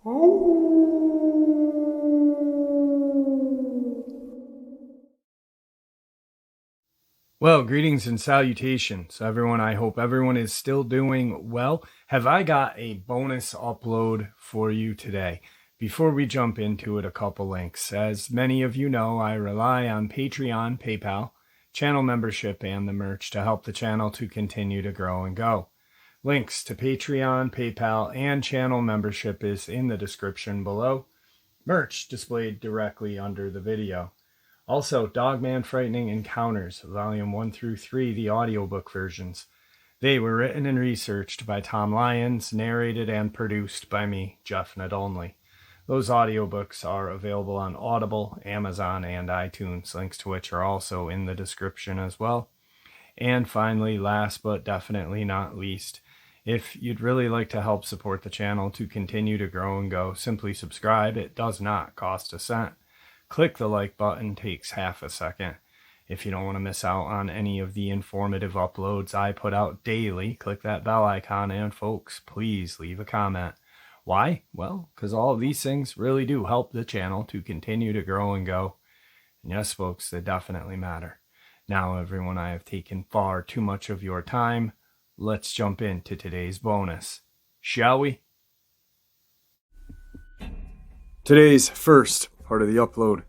Well, greetings and salutations, everyone. I hope everyone is still doing well. Have I got a bonus upload for you today? Before we jump into it, a couple links. As many of you know, I rely on Patreon, PayPal, channel membership, and the merch to help the channel to continue to grow and go. Links to Patreon, PayPal, and channel membership is in the description below. Merch displayed directly under the video. Also, Dogman Frightening Encounters, Volume 1 through 3, the audiobook versions. They were written and researched by Tom Lyons, narrated and produced by me, Jeff Nadolny. Those audiobooks are available on Audible, Amazon, and iTunes, links to which are also in the description as well. And finally, last but definitely not least, if you'd really like to help support the channel to continue to grow and go, simply subscribe. It does not cost a cent. Click the like button, takes half a second. If you don't want to miss out on any of the informative uploads I put out daily, click that bell icon, and folks, please leave a comment. Why? Well, because all of these things really do help the channel to continue to grow and go. And yes, folks, they definitely matter. Now, everyone, I have taken far too much of your time. Let's jump into today's bonus, shall we? Today's first part of the upload.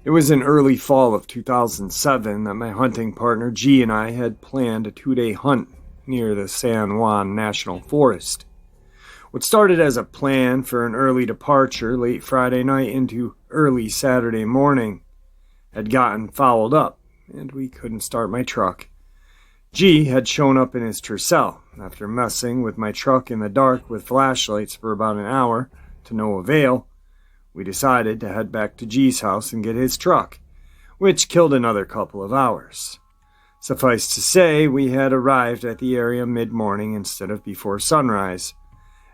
It was in early fall of 2007 that my hunting partner G and I had planned a 2-day hunt near the San Juan National Forest. What started as a plan for an early departure late Friday night into early Saturday morning had gotten fouled up, and we couldn't start my truck. G had shown up in his Tercel. After messing with my truck in the dark with flashlights for about an hour to no avail, we decided to head back to G's house and get his truck, which killed another couple of hours. Suffice to say, we had arrived at the area mid-morning instead of before sunrise.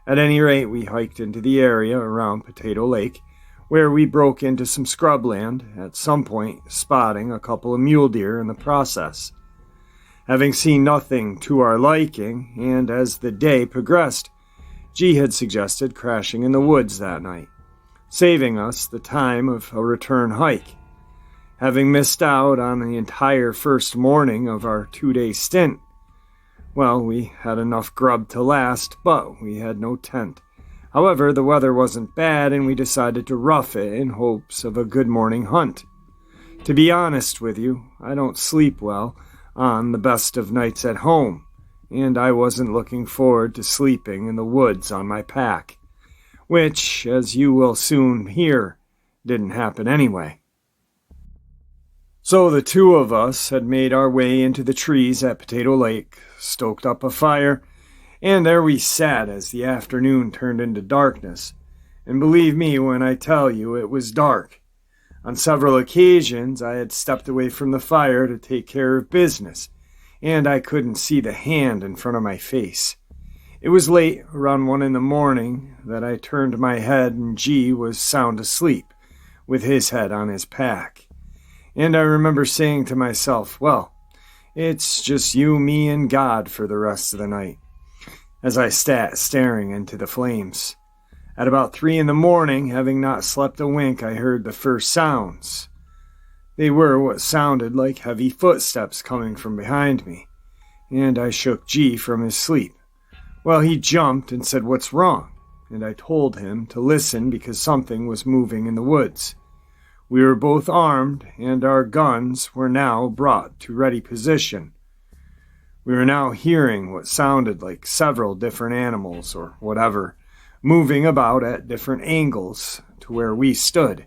At any rate, we hiked into the area around Potato Lake, where we broke into some scrubland, at some point spotting a couple of mule deer in the process. Having seen nothing to our liking, and as the day progressed, G had suggested crashing in the woods that night, saving us the time of a return hike. Having missed out on the entire first morning of our 2-day stint, well, we had enough grub to last, but we had no tent. However, the weather wasn't bad, and we decided to rough it in hopes of a good morning hunt. To be honest with you, I don't sleep well on the best of nights at home, and I wasn't looking forward to sleeping in the woods on my pack, which, as you will soon hear, didn't happen anyway. So the two of us had made our way into the trees at Potato Lake, stoked up a fire, and there we sat as the afternoon turned into darkness. And believe me when I tell you, it was dark. On several occasions, I had stepped away from the fire to take care of business, and I couldn't see the hand in front of my face. It was late, around 1 a.m, that I turned my head, and G was sound asleep, with his head on his pack. And I remember saying to myself, well, it's just you, me, and God for the rest of the night, as I sat staring into the flames. At about 3 a.m, having not slept a wink, I heard the first sounds. They were what sounded like heavy footsteps coming from behind me, and I shook G from his sleep. Well, he jumped and said, "What's wrong?" And I told him to listen because something was moving in the woods. We were both armed, and our guns were now brought to ready position. We were now hearing what sounded like several different animals, or whatever, moving about at different angles to where we stood.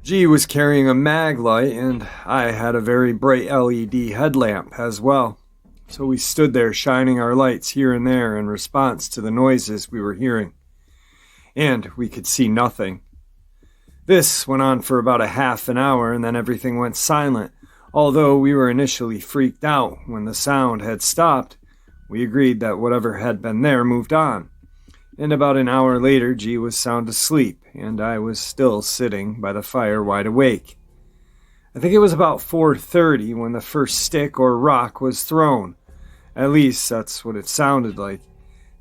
G was carrying a mag light, and I had a very bright LED headlamp as well. So we stood there shining our lights here and there in response to the noises we were hearing. And we could see nothing. This went on for about a half an hour, and then everything went silent. Although we were initially freaked out when the sound had stopped, we agreed that whatever had been there moved on. And about an hour later, G was sound asleep, and I was still sitting by the fire wide awake. I think it was about 4:30 when the first stick or rock was thrown. At least that's what it sounded like.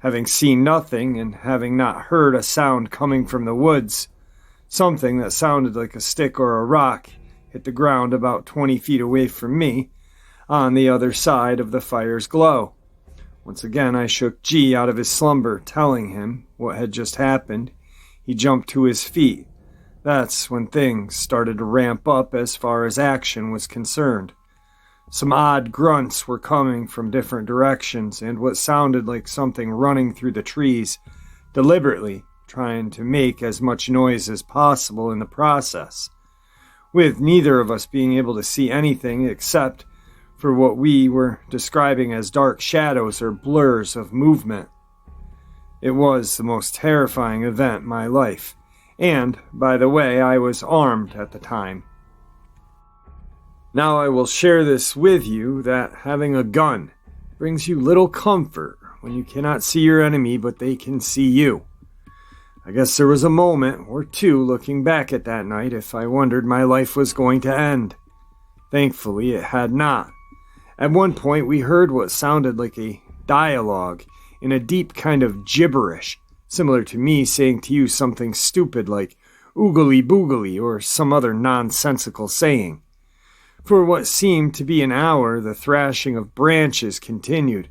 Having seen nothing and having not heard a sound coming from the woods, something that sounded like a stick or a rock hit the ground about 20 feet away from me on the other side of the fire's glow. Once again, I shook G out of his slumber, telling him what had just happened. He jumped to his feet. That's when things started to ramp up as far as action was concerned. Some odd grunts were coming from different directions and what sounded like something running through the trees, deliberately trying to make as much noise as possible in the process, with neither of us being able to see anything except for what we were describing as dark shadows or blurs of movement. It was the most terrifying event in my life, and, by the way, I was armed at the time. Now I will share this with you that having a gun brings you little comfort when you cannot see your enemy but they can see you. I guess there was a moment or two looking back at that night if I wondered my life was going to end. Thankfully it had not. At one point we heard what sounded like a dialogue in a deep kind of gibberish, similar to me saying to you something stupid like oogly boogly or some other nonsensical saying. For what seemed to be an hour, the thrashing of branches continued,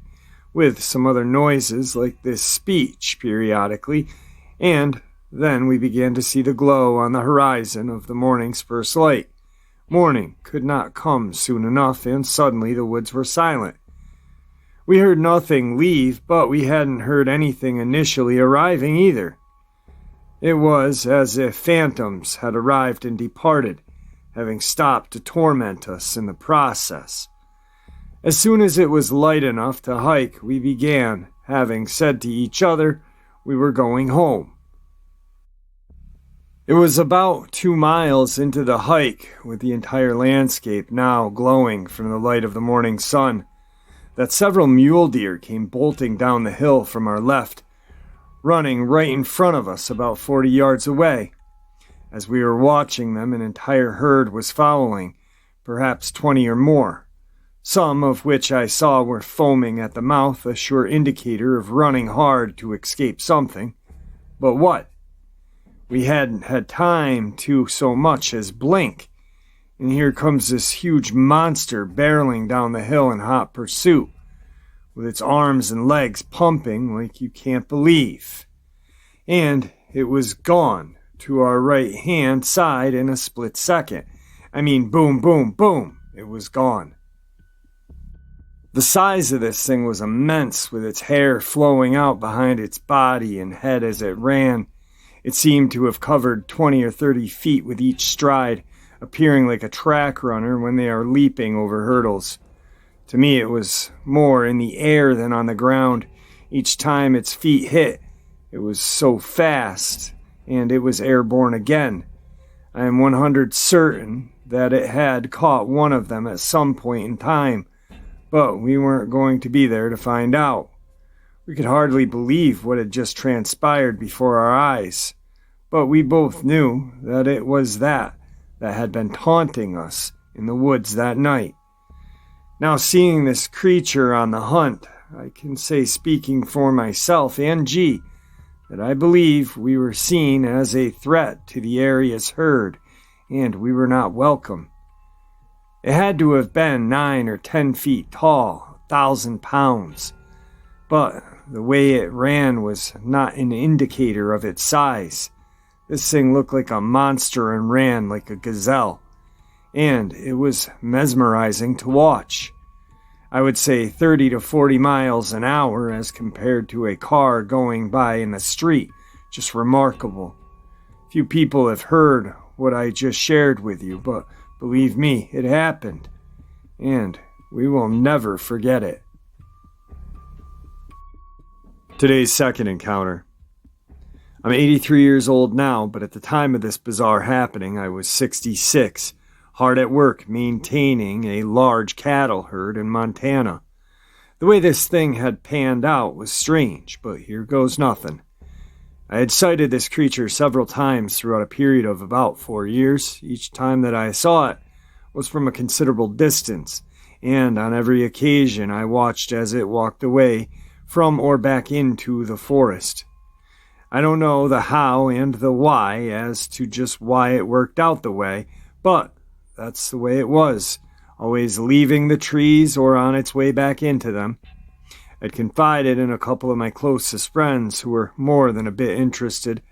with some other noises like this speech periodically, and then we began to see the glow on the horizon of the morning's first light. Morning could not come soon enough, and suddenly the woods were silent. We heard nothing leave, but we hadn't heard anything initially arriving either. It was as if phantoms had arrived and departed, having stopped to torment us in the process. As soon as it was light enough to hike, we began, having said to each other we were going home. It was about 2 miles into the hike, with the entire landscape now glowing from the light of the morning sun, that several mule deer came bolting down the hill from our left, running right in front of us about 40 yards away. As we were watching them, an entire herd was following, perhaps 20 or more, some of which I saw were foaming at the mouth, a sure indicator of running hard to escape something. But what? We hadn't had time to so much as blink, and here comes this huge monster barreling down the hill in hot pursuit, with its arms and legs pumping like you can't believe. And it was gone to our right-hand side in a split second. I mean, boom, boom, boom, it was gone. The size of this thing was immense, with its hair flowing out behind its body and head as it ran. It seemed to have covered 20 or 30 feet with each stride, appearing like a track runner when they are leaping over hurdles. To me, it was more in the air than on the ground. Each time its feet hit, it was so fast, and it was airborne again. I am 100% certain that it had caught one of them at some point in time, but we weren't going to be there to find out. We could hardly believe what had just transpired before our eyes, but we both knew that it was that had been taunting us in the woods that night. Now, seeing this creature on the hunt, I can say, speaking for myself and G, that I believe we were seen as a threat to the area's herd, and we were not welcome. It had to have been 9 or 10 feet tall, 1,000 pounds, but the way it ran was not an indicator of its size. This thing looked like a monster and ran like a gazelle, and it was mesmerizing to watch. I would say 30 to 40 miles an hour as compared to a car going by in the street. Just remarkable. Few people have heard what I just shared with you, but believe me, it happened, and we will never forget it. Today's second encounter. I'm 83 years old now, but at the time of this bizarre happening, I was 66, hard at work maintaining a large cattle herd in Montana. The way this thing had panned out was strange, but here goes nothing. I had sighted this creature several times throughout a period of about 4 years. Each time that I saw it was from a considerable distance, and on every occasion I watched as it walked away from or back into the forest. I don't know the how and the why as to just why it worked out the way, but that's the way it was, always leaving the trees or on its way back into them. I'd confided in a couple of my closest friends who were more than a bit interested,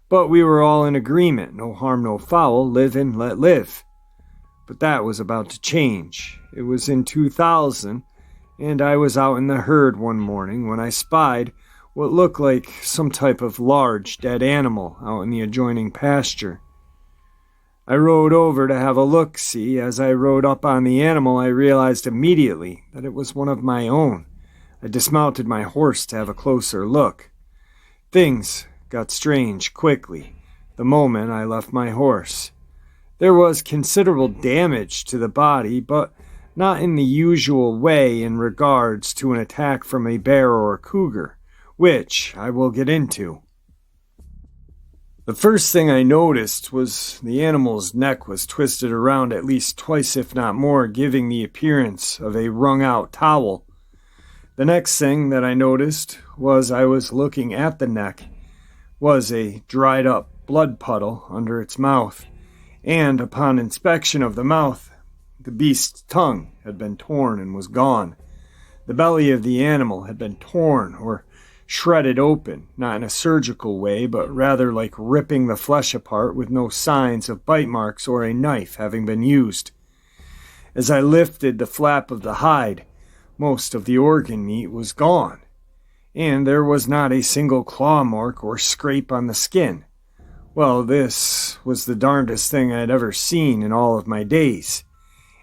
but we were all in agreement, no harm, no foul, live and let live. But that was about to change. It was in 2000, and I was out in the herd one morning when I spied what looked like some type of large dead animal out in the adjoining pasture. I rode over to have a look-see. As I rode up on the animal, I realized immediately that it was one of my own. I dismounted my horse to have a closer look. Things got strange quickly the moment I left my horse. There was considerable damage to the body, but not in the usual way in regards to an attack from a bear or a cougar, which I will get into. The first thing I noticed was the animal's neck was twisted around at least twice, if not more, giving the appearance of a wrung-out towel. The next thing that I noticed was I was looking at the neck was a dried-up blood puddle under its mouth, and upon inspection of the mouth, the beast's tongue had been torn and was gone. The belly of the animal had been torn or shredded open, not in a surgical way, but rather like ripping the flesh apart with no signs of bite marks or a knife having been used. As I lifted the flap of the hide, most of the organ meat was gone, and there was not a single claw mark or scrape on the skin. Well, this was the darndest thing I had ever seen in all of my days,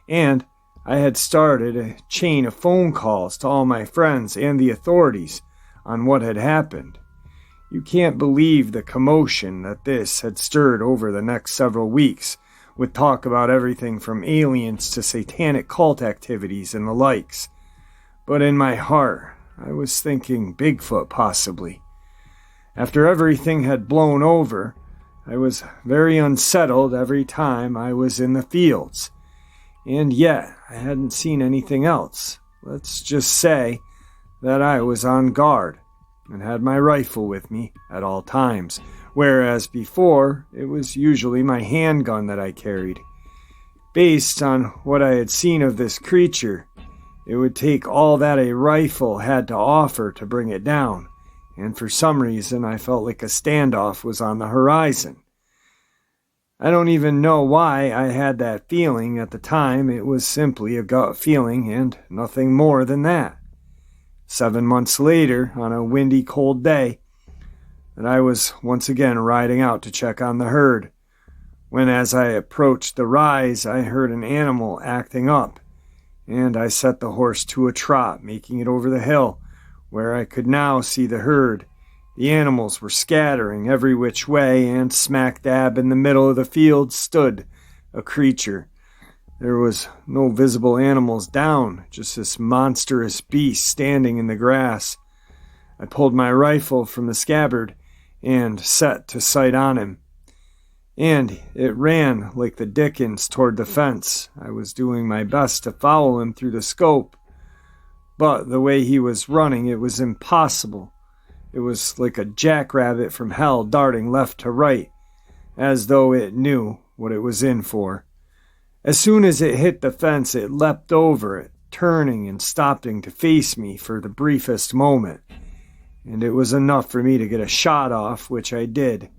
and I had started a chain of phone calls to all my friends and the authorities on what had happened. You can't believe the commotion that this had stirred over the next several weeks, with talk about everything from aliens to satanic cult activities and the likes. But in my heart, I was thinking Bigfoot possibly. After everything had blown over, I was very unsettled every time I was in the fields. And yet, I hadn't seen anything else. Let's just say that I was on guard and had my rifle with me at all times, whereas before it was usually my handgun that I carried. Based on what I had seen of this creature, it would take all that a rifle had to offer to bring it down, and for some reason I felt like a standoff was on the horizon. I don't even know why I had that feeling at the time. It was simply a gut feeling and nothing more than that. 7 months later, on a windy, cold day, that I was once again riding out to check on the herd, when as I approached the rise, I heard an animal acting up, and I set the horse to a trot, making it over the hill, where I could now see the herd. The animals were scattering every which way, and smack dab in the middle of the field stood a creature. There was no visible animals down, just this monstrous beast standing in the grass. I pulled my rifle from the scabbard and set to sight on him. And it ran like the dickens toward the fence. I was doing my best to follow him through the scope, but the way he was running, it was impossible. It was like a jackrabbit from hell darting left to right, as though it knew what it was in for. As soon as it hit the fence, it leapt over it, turning and stopping to face me for the briefest moment, and it was enough for me to get a shot off, which I did.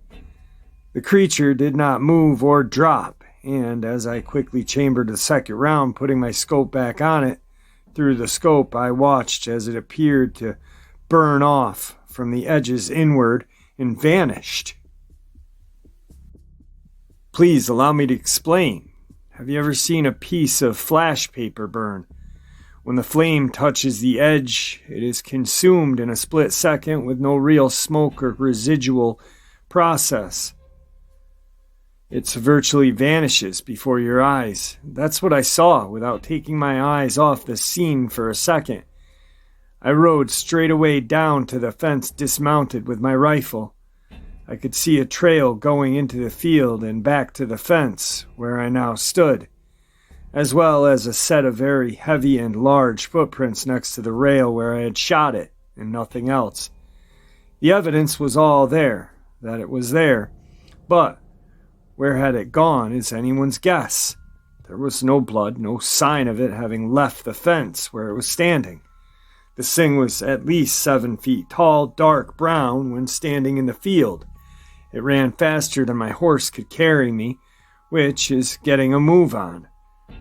The creature did not move or drop, and as I quickly chambered the second round, putting my scope back on it, through the scope I watched as it appeared to burn off from the edges inward and vanished. Please allow me to explain. Have you ever seen a piece of flash paper burn? When the flame touches the edge, it is consumed in a split second with no real smoke or residual process. It virtually vanishes before your eyes. That's what I saw without taking my eyes off the scene for a second. I rode straight away down to the fence, dismounted with my rifle. I could see a trail going into the field and back to the fence, where I now stood, as well as a set of very heavy and large footprints next to the rail where I had shot it and nothing else. The evidence was all there, that it was there, but where had it gone is anyone's guess. There was no blood, no sign of it having left the fence where it was standing. This thing was at least 7 feet tall, dark brown when standing in the field. It ran faster than my horse could carry me, which is getting a move on.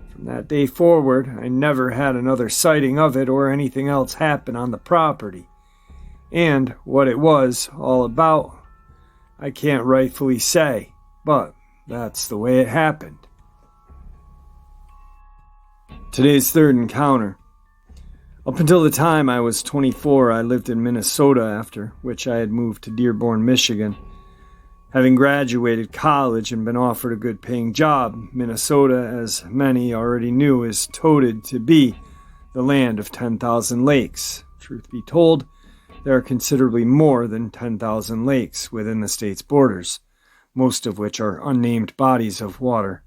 From that day forward, I never had another sighting of it or anything else happen on the property. And what it was all about, I can't rightfully say, but that's the way it happened. Today's third encounter. Up until the time I was 24, I lived in Minnesota, after which I had moved to Dearborn, Michigan. Having graduated college and been offered a good-paying job, Minnesota, as many already knew, is touted to be the land of 10,000 lakes. Truth be told, there are considerably more than 10,000 lakes within the state's borders, most of which are unnamed bodies of water.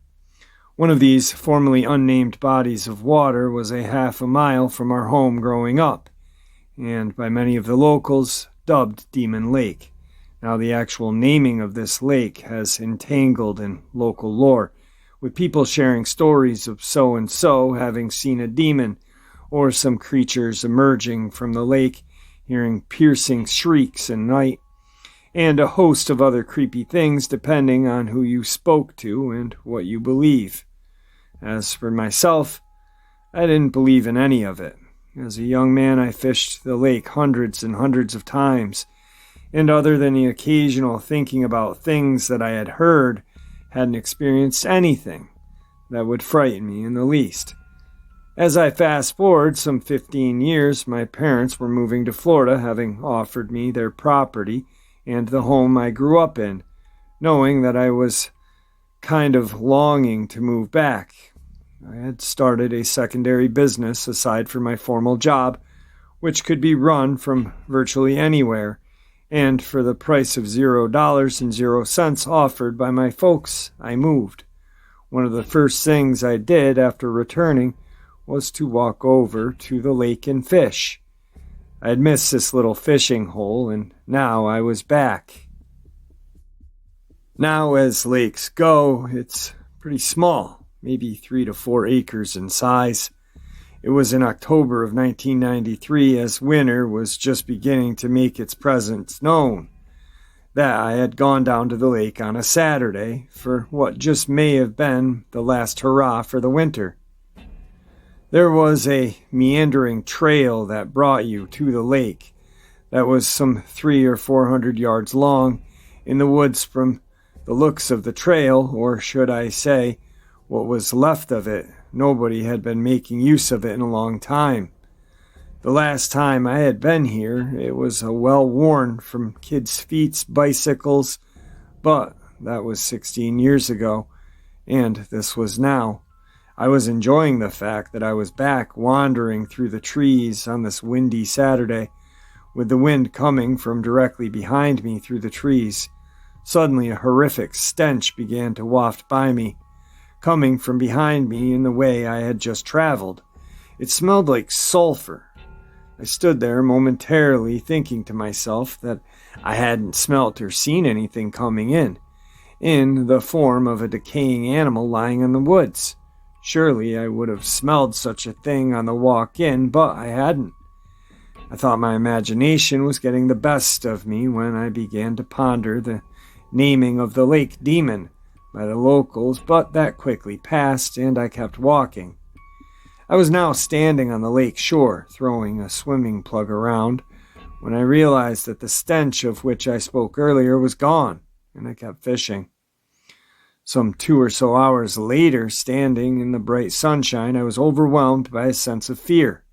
One of these formerly unnamed bodies of water was a half a mile from our home growing up, and by many of the locals dubbed Demon Lake. Now, the actual naming of this lake has entangled in local lore, with people sharing stories of so-and-so having seen a demon, or some creatures emerging from the lake, hearing piercing shrieks in night, and a host of other creepy things depending on who you spoke to and what you believe. As for myself, I didn't believe in any of it. As a young man, I fished the lake hundreds and hundreds of times, and other than the occasional thinking about things that I had heard, hadn't experienced anything that would frighten me in the least. As I fast forward some 15 years, my parents were moving to Florida, having offered me their property and the home I grew up in, knowing that I was kind of longing to move back. I had started a secondary business aside from my formal job, which could be run from virtually anywhere, and for the price of $0.00 offered by my folks, I moved. One of the first things I did after returning was to walk over to the lake and fish. I had missed this little fishing hole, and now I was back. Now, as lakes go, it's pretty small, maybe 3 to 4 acres in size. It was in October of 1993, as winter was just beginning to make its presence known, that I had gone down to the lake on a Saturday for what just may have been the last hurrah for the winter. There was a meandering trail that brought you to the lake that was some 300 or 400 yards long in the woods. From the looks of the trail, or should I say, what was left of it, nobody had been making use of it in a long time. The last time I had been here, it was well-worn from kids' feet, bicycles, but that was 16 years ago, and this was now. I was enjoying the fact that I was back wandering through the trees on this windy Saturday, with the wind coming from directly behind me through the trees. Suddenly a horrific stench began to waft by me, coming from behind me in the way I had just traveled. It smelled like sulfur. I stood there momentarily thinking to myself that I hadn't smelt or seen anything coming in the form of a decaying animal lying in the woods. Surely I would have smelled such a thing on the walk in, but I hadn't. I thought my imagination was getting the best of me when I began to ponder the naming of the lake Demon by the locals, but that quickly passed, and I kept walking. I was now standing on the lake shore, throwing a swimming plug around, when I realized that the stench of which I spoke earlier was gone, and I kept fishing. Some 2 or so hours later, standing in the bright sunshine, I was overwhelmed by a sense of fear.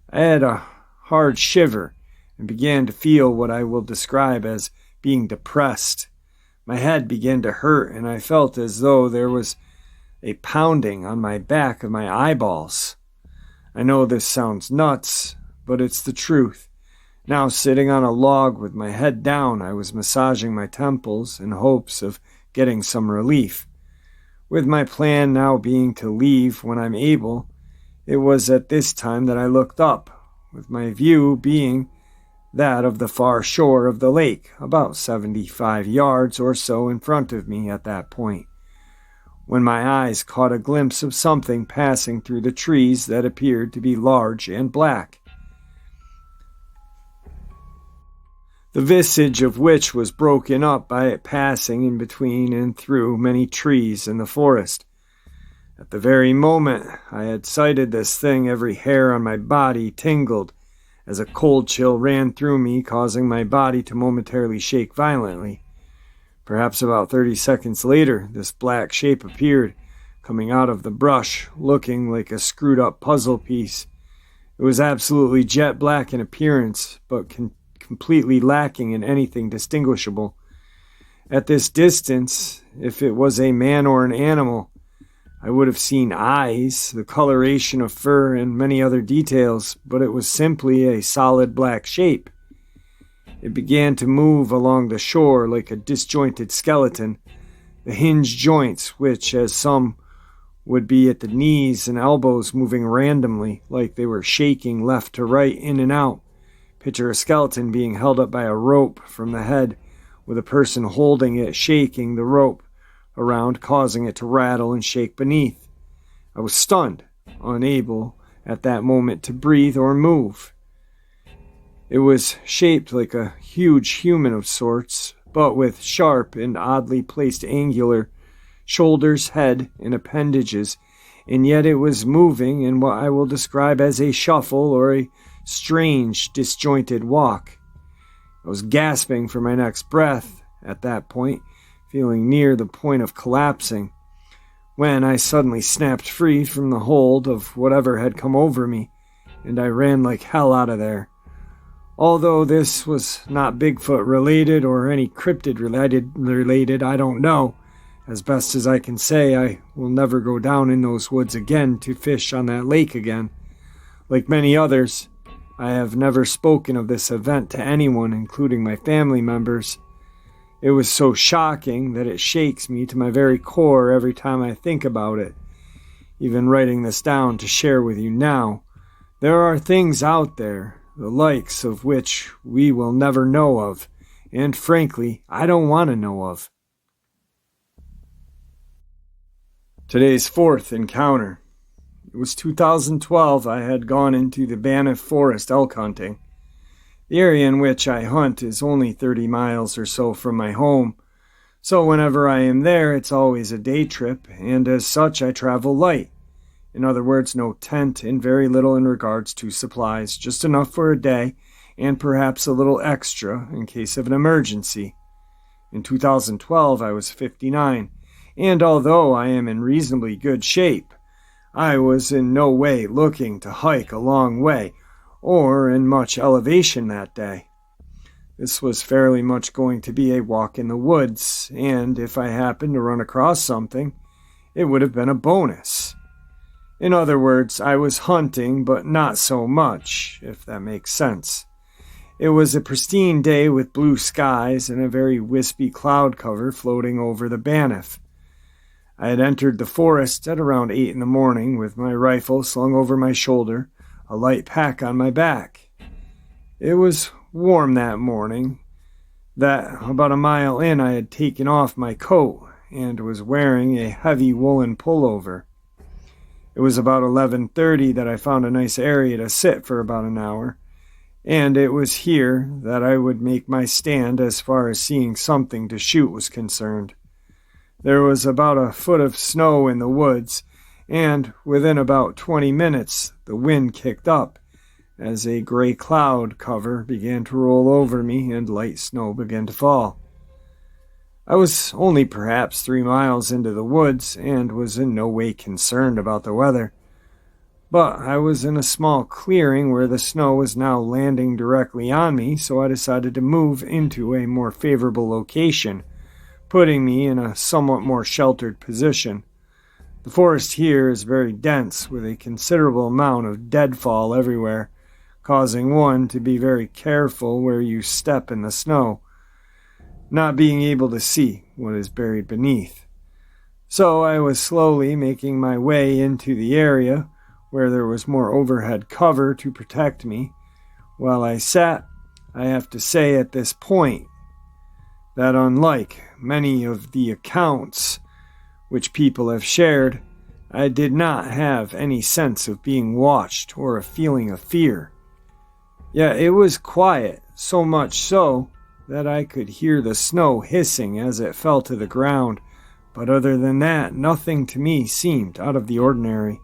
I had a hard shiver and began to feel what I will describe as being depressed. My head began to hurt, and I felt as though there was a pounding on my back of my eyeballs. I know this sounds nuts, but it's the truth. Now, sitting on a log with my head down, I was massaging my temples in hopes of getting some relief. With my plan now being to leave when I'm able, it was at this time that I looked up, with my view being that of the far shore of the lake, about 75 yards or so in front of me at that point, when my eyes caught a glimpse of something passing through the trees that appeared to be large and black, the visage of which was broken up by it passing in between and through many trees in the forest. At the very moment I had sighted this thing, every hair on my body tingled, as a cold chill ran through me, causing my body to momentarily shake violently. Perhaps about 30 seconds later, this black shape appeared, coming out of the brush, looking like a screwed-up puzzle piece. It was absolutely jet black in appearance, but completely lacking in anything distinguishable. At this distance, if it was a man or an animal, I would have seen eyes, the coloration of fur, and many other details, but it was simply a solid black shape. It began to move along the shore like a disjointed skeleton, the hinge joints, which, as some would be at the knees and elbows, moving randomly, like they were shaking left to right, in and out. Picture a skeleton being held up by a rope from the head, with a person holding it, shaking the rope around, causing it to rattle and shake beneath. I was stunned, unable at that moment to breathe or move. It was shaped like a huge human of sorts, but with sharp and oddly placed angular shoulders, head, and appendages, and yet it was moving in what I will describe as a shuffle or a strange, disjointed walk. I was gasping for my next breath at that point, feeling near the point of collapsing, when I suddenly snapped free from the hold of whatever had come over me, and I ran like hell out of there. Although this was not Bigfoot related or any cryptid related, I don't know. As best as I can say, I will never go down in those woods again to fish on that lake again. Like many others, I have never spoken of this event to anyone, including my family members. It was so shocking that it shakes me to my very core every time I think about it. Even writing this down to share with you now, there are things out there, the likes of which we will never know of, and frankly, I don't want to know of. Today's fourth encounter. It was 2012. I had gone into the Banff forest elk hunting. The area in which I hunt is only 30 miles or so from my home, so whenever I am there, it's always a day trip, and as such, I travel light. In other words, no tent and very little in regards to supplies, just enough for a day, and perhaps a little extra in case of an emergency. In 2012, I was 59, and although I am in reasonably good shape, I was in no way looking to hike a long way, or in much elevation that day. This was fairly much going to be a walk in the woods, and if I happened to run across something, it would have been a bonus. In other words, I was hunting, but not so much, if that makes sense. It was a pristine day with blue skies and a very wispy cloud cover floating over the Banff. I had entered the forest at around 8 in the morning with my rifle slung over my shoulder, a light pack on my back. It was warm that morning, that about a mile in I had taken off my coat and was wearing a heavy woolen pullover. It was about 11:30 that I found a nice area to sit for about an hour, and it was here that I would make my stand as far as seeing something to shoot was concerned. There was about a foot of snow in the woods, and within about 20 minutes the wind kicked up as a gray cloud cover began to roll over me and light snow began to fall. I was only perhaps 3 miles into the woods and was in no way concerned about the weather, but I was in a small clearing where the snow was now landing directly on me, so I decided to move into a more favorable location, putting me in a somewhat more sheltered position. The forest here is very dense, with a considerable amount of deadfall everywhere, causing one to be very careful where you step in the snow, not being able to see what is buried beneath. So I was slowly making my way into the area where there was more overhead cover to protect me, While I sat, I have to say at this point that unlike many of the accounts which people have shared, I did not have any sense of being watched or a feeling of fear. Yet it was quiet, so much so that I could hear the snow hissing as it fell to the ground, but other than that, nothing to me seemed out of the ordinary.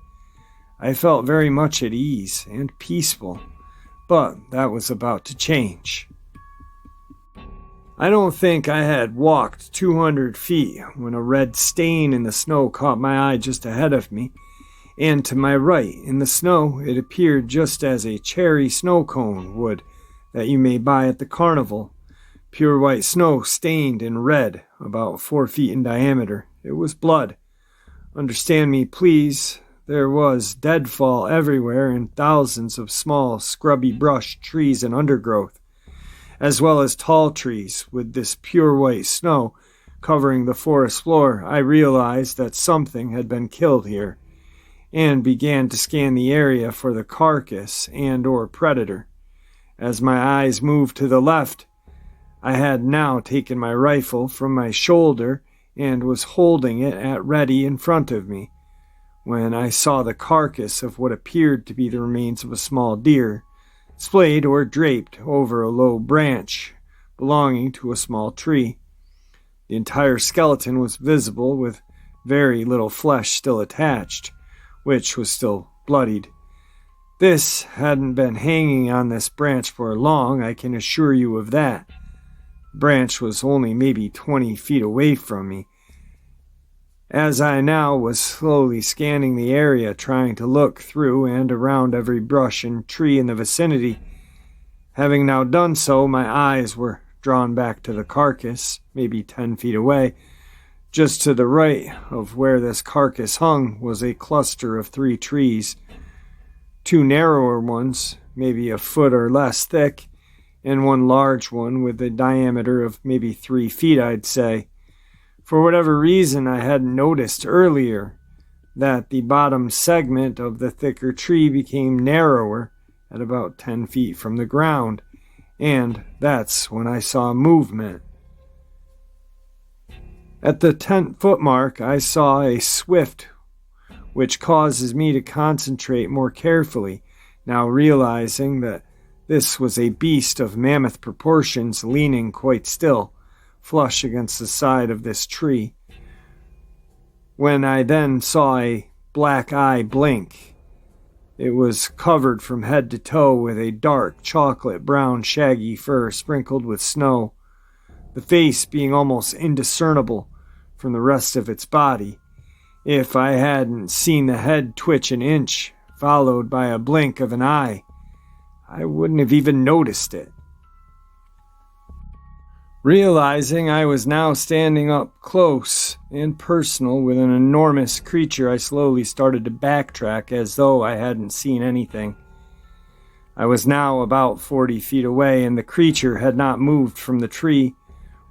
I felt very much at ease and peaceful, but that was about to change. I don't think I had walked 200 feet when a red stain in the snow caught my eye just ahead of me, and to my right in the snow it appeared just as a cherry snow cone would that you may buy at the carnival. Pure white snow stained in red, about 4 feet in diameter. It was blood. Understand me, please. There was deadfall everywhere and thousands of small, scrubby brush, trees, and undergrowth, as well as tall trees. With this pure white snow covering the forest floor, I realized that something had been killed here, and began to scan the area for the carcass and/or predator. As my eyes moved to the left, I had now taken my rifle from my shoulder and was holding it at ready in front of me, when I saw the carcass of what appeared to be the remains of a small deer, splayed or draped over a low branch belonging to a small tree. The entire skeleton was visible, with very little flesh still attached, which was still bloodied. This hadn't been hanging on this branch for long, I can assure you of that. The branch was only maybe 20 feet away from me. As I now was slowly scanning the area, trying to look through and around every brush and tree in the vicinity, having now done so, my eyes were drawn back to the carcass, maybe 10 feet away. Just to the right of where this carcass hung was a cluster of 3 trees, 2 narrower ones, maybe a foot or less thick, and one large one with a diameter of maybe 3 feet, I'd say. For whatever reason, I hadn't noticed earlier that the bottom segment of the thicker tree became narrower at about 10 feet from the ground, and that's when I saw movement. At the 10-foot mark, I saw a swift, which causes me to concentrate more carefully, now realizing that this was a beast of mammoth proportions leaning quite still, flush against the side of this tree. When I then saw a black eye blink, it was covered from head to toe with a dark chocolate brown shaggy fur sprinkled with snow, the face being almost indiscernible from the rest of its body. If I hadn't seen the head twitch an inch, followed by a blink of an eye, I wouldn't have even noticed it. Realizing I was now standing up close and personal with an enormous creature, I slowly started to backtrack as though I hadn't seen anything. I was now about 40 feet away, and the creature had not moved from the tree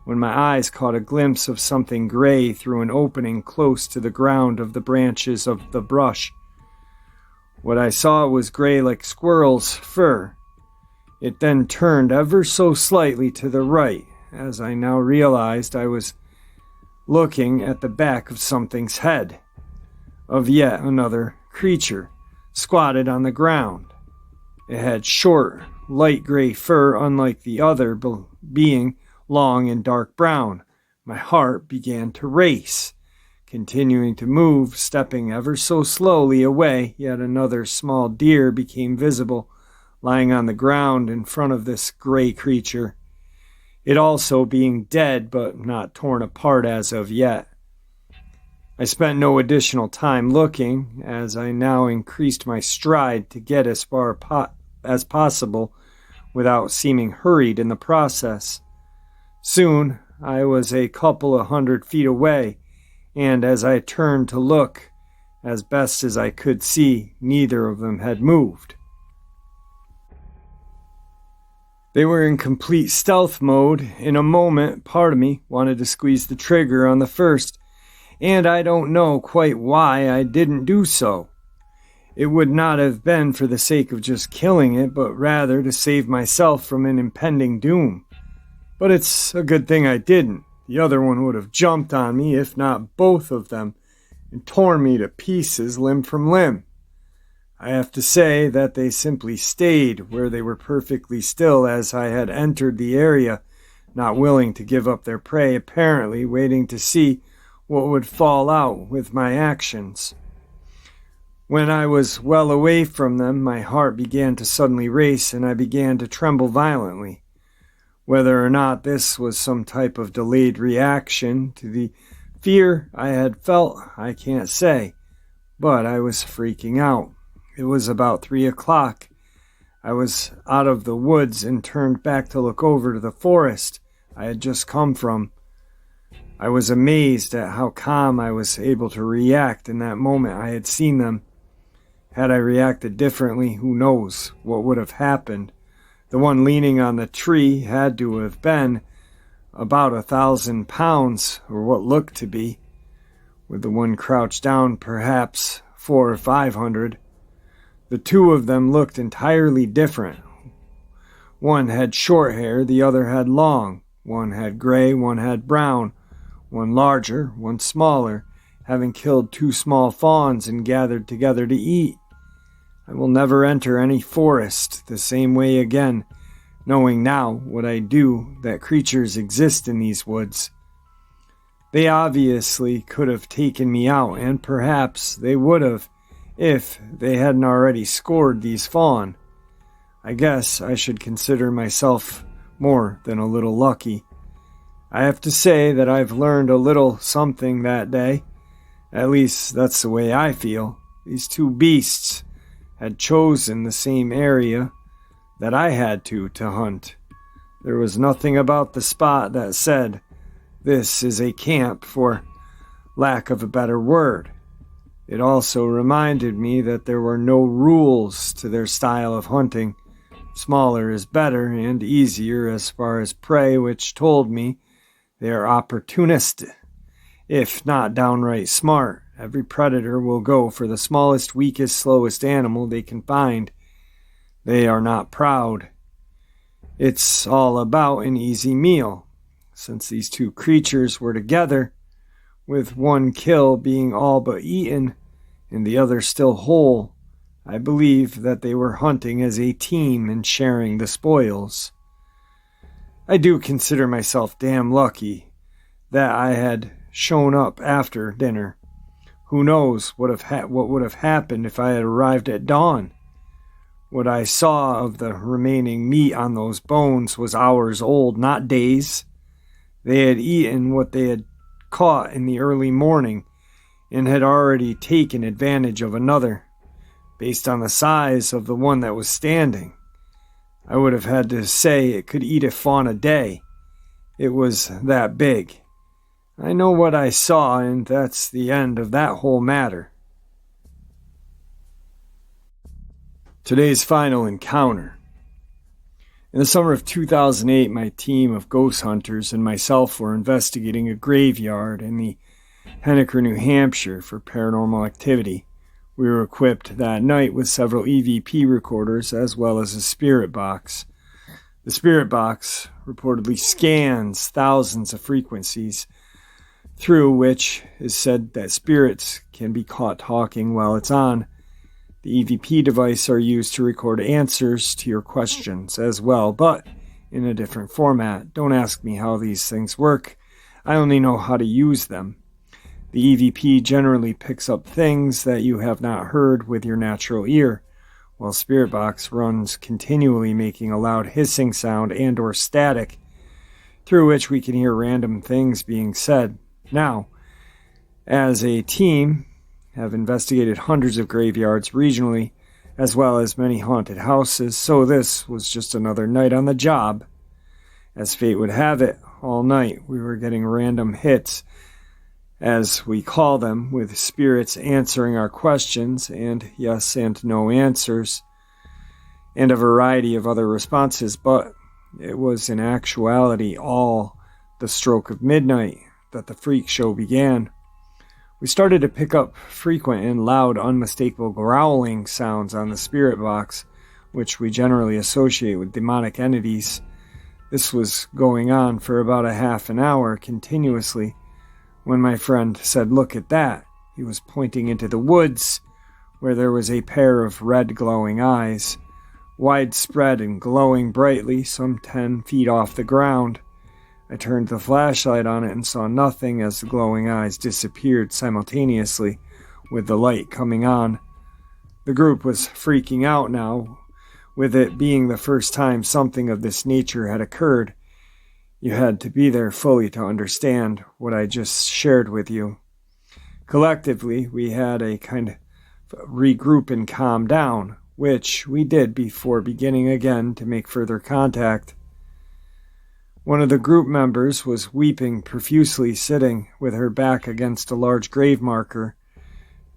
when my eyes caught a glimpse of something gray through an opening close to the ground of the branches of the brush. What I saw was gray like squirrel's fur. It then turned ever so slightly to the right, as I now realized I was looking at the back of something's head, of yet another creature, squatted on the ground. It had short, light gray fur, unlike the other being long and dark brown. My heart began to race. Continuing to move, stepping ever so slowly away, yet another small deer became visible, lying on the ground in front of this gray creature, it also being dead but not torn apart as of yet. I spent no additional time looking, as I now increased my stride to get as far as possible without seeming hurried in the process. Soon I was a couple of 100 feet away, and as I turned to look, as best as I could see, neither of them had moved. They were in complete stealth mode. In a moment, part of me wanted to squeeze the trigger on the first, and I don't know quite why I didn't do so. It would not have been for the sake of just killing it, but rather to save myself from an impending doom. But it's a good thing I didn't. The other one would have jumped on me, if not both of them, and torn me to pieces limb from limb. I have to say that they simply stayed where they were perfectly still as I had entered the area, not willing to give up their prey, apparently waiting to see what would fall out with my actions. When I was well away from them, my heart began to suddenly race and I began to tremble violently. Whether or not this was some type of delayed reaction to the fear I had felt, I can't say, but I was freaking out. It was about 3 o'clock. I was out of the woods and turned back to look over to the forest I had just come from. I was amazed at how calm I was able to react in that moment I had seen them. Had I reacted differently, who knows what would have happened. The one leaning on the tree had to have been about 1,000 pounds, or what looked to be, with the one crouched down perhaps 400 or 500. The two of them looked entirely different. One had short hair, the other had long. One had gray, one had brown. One larger, one smaller, having killed 2 small fawns and gathered together to eat. I will never enter any forest the same way again, knowing now what I do that creatures exist in these woods. They obviously could have taken me out, and perhaps they would have if they hadn't already scored these fawn. I guess I should consider myself more than a little lucky. I have to say that I've learned a little something that day. At least that's the way I feel. These 2 beasts had chosen the same area that I had to hunt. There was nothing about the spot that said, "This is a camp," for lack of a better word. It also reminded me that there were no rules to their style of hunting. Smaller is better and easier as far as prey, which told me they are opportunistic. If not downright smart, every predator will go for the smallest, weakest, slowest animal they can find. They are not proud. It's all about an easy meal. Since these 2 creatures were together, with one kill being all but eaten and the other still whole, I believe that they were hunting as a team and sharing the spoils. I do consider myself damn lucky that I had shown up after dinner. Who knows what would have happened if I had arrived at dawn? What I saw of the remaining meat on those bones was hours old, not days. They had eaten what they had caught in the early morning and had already taken advantage of another, based on the size of the one that was standing. I would have had to say it could eat a fawn a day. It was that big. I know what I saw, and that's the end of that whole matter. Today's final encounter. In the summer of 2008, my team of ghost hunters and myself were investigating a graveyard in the Henniker, New Hampshire for paranormal activity. We were equipped that night with several EVP recorders as well as a spirit box. The spirit box reportedly scans thousands of frequencies, through which is said that spirits can be caught talking while it's on. The EVP device are used to record answers to your questions as well, but in a different format. Don't ask me how these things work. I only know how to use them. The EVP generally picks up things that you have not heard with your natural ear, while Spirit Box runs continually, making a loud hissing sound and or static, through which we can hear random things being said. Now, as a team, have investigated hundreds of graveyards regionally, as well as many haunted houses, so this was just another night on the job. As fate would have it, all night we were getting random hits, as we call them, with spirits answering our questions, and yes and no answers, and a variety of other responses, but it was in actuality all the stroke of midnight that the freak show began. We started to pick up frequent and loud, unmistakable growling sounds on the spirit box, which we generally associate with demonic entities. This was going on for about a half an hour continuously when my friend said, "Look at that." He was pointing into the woods where there was a pair of red glowing eyes, widespread and glowing brightly some 10 feet off the ground. I turned the flashlight on it and saw nothing as the glowing eyes disappeared simultaneously with the light coming on. The group was freaking out now, with it being the first time something of this nature had occurred. You had to be there fully to understand what I just shared with you. Collectively, we had a kind of regroup and calm down, which we did before beginning again to make further contact. One of the group members was weeping profusely, sitting with her back against a large grave marker.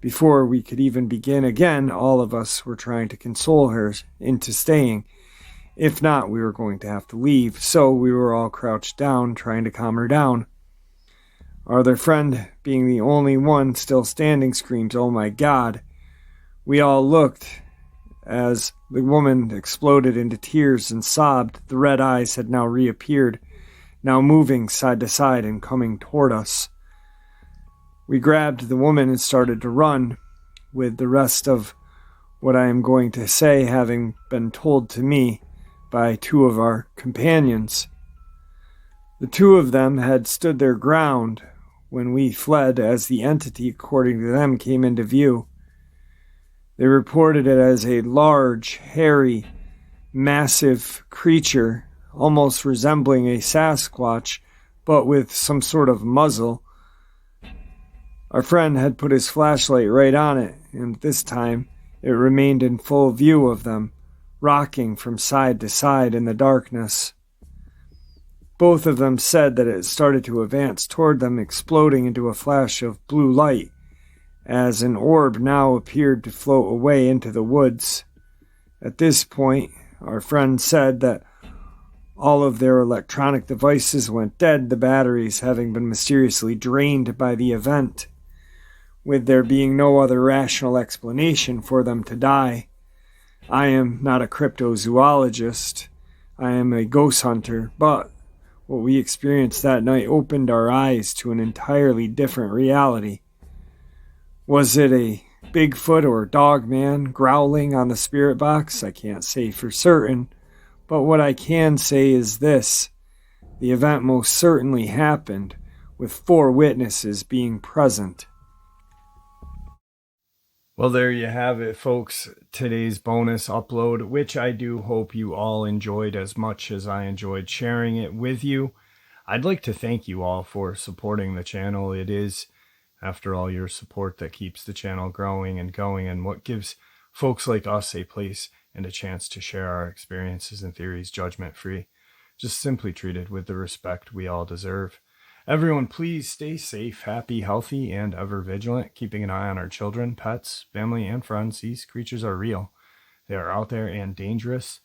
Before we could even begin again, all of us were trying to console her into staying. If not, we were going to have to leave, so we were all crouched down, trying to calm her down. Our other friend, being the only one still standing, screams, "Oh my God!" We all looked as the woman exploded into tears and sobbed. The red eyes had now reappeared, now moving side to side and coming toward us. We grabbed the woman and started to run, with the rest of what I am going to say having been told to me by two of our companions. The two of them had stood their ground when we fled, as the entity, according to them, came into view. They reported it as a large, hairy, massive creature, almost resembling a Sasquatch, but with some sort of muzzle. Our friend had put his flashlight right on it, and this time it remained in full view of them, rocking from side to side in the darkness. Both of them said that it started to advance toward them, exploding into a flash of blue light, as an orb now appeared to float away into the woods. At this point, our friend said that all of their electronic devices went dead, the batteries having been mysteriously drained by the event, with there being no other rational explanation for them to die. I am not a cryptozoologist. I am a ghost hunter, but what we experienced that night opened our eyes to an entirely different reality. Was it a Bigfoot or Dogman growling on the spirit box? I can't say for certain, but what I can say is this: the event most certainly happened, with 4 witnesses being present. Well, there you have it, folks. Today's bonus upload, which I do hope you all enjoyed as much as I enjoyed sharing it with you. I'd like to thank you all for supporting the channel. It is, after all, your support that keeps the channel growing and going, and what gives folks like us a place and a chance to share our experiences and theories judgment-free, just simply treated with the respect we all deserve. Everyone, please stay safe, happy, healthy, and ever vigilant, keeping an eye on our children, pets, family, and friends. These creatures are real. They are out there and dangerous.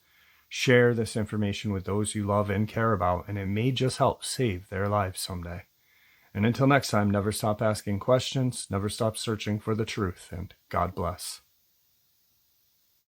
Share this information with those you love and care about, and it may just help save their lives someday. And until next time, never stop asking questions, never stop searching for the truth, and God bless.